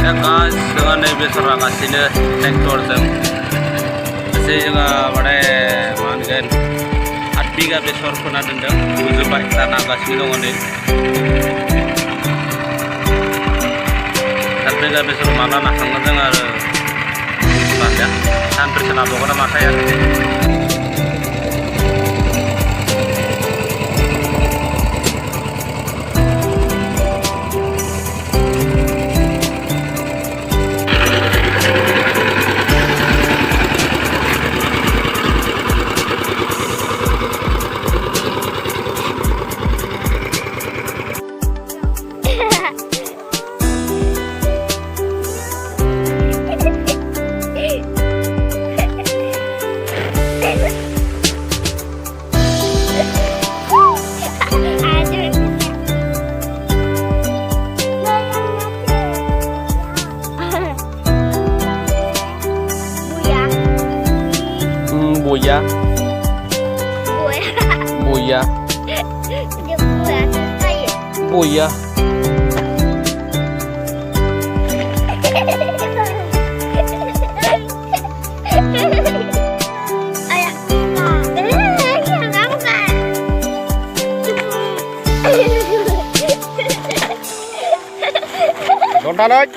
Ya guys, dengan ini besor kasihnya traktor jam. Saya juga pada mungkin 8 biga besor pernah dendam. Bujuk baik tanah kasih dong ini. 8 biga besor mana nak sangat dengar. Ya, hampir senapa kena makanya. Buya. Buya. Buya. Don't touch.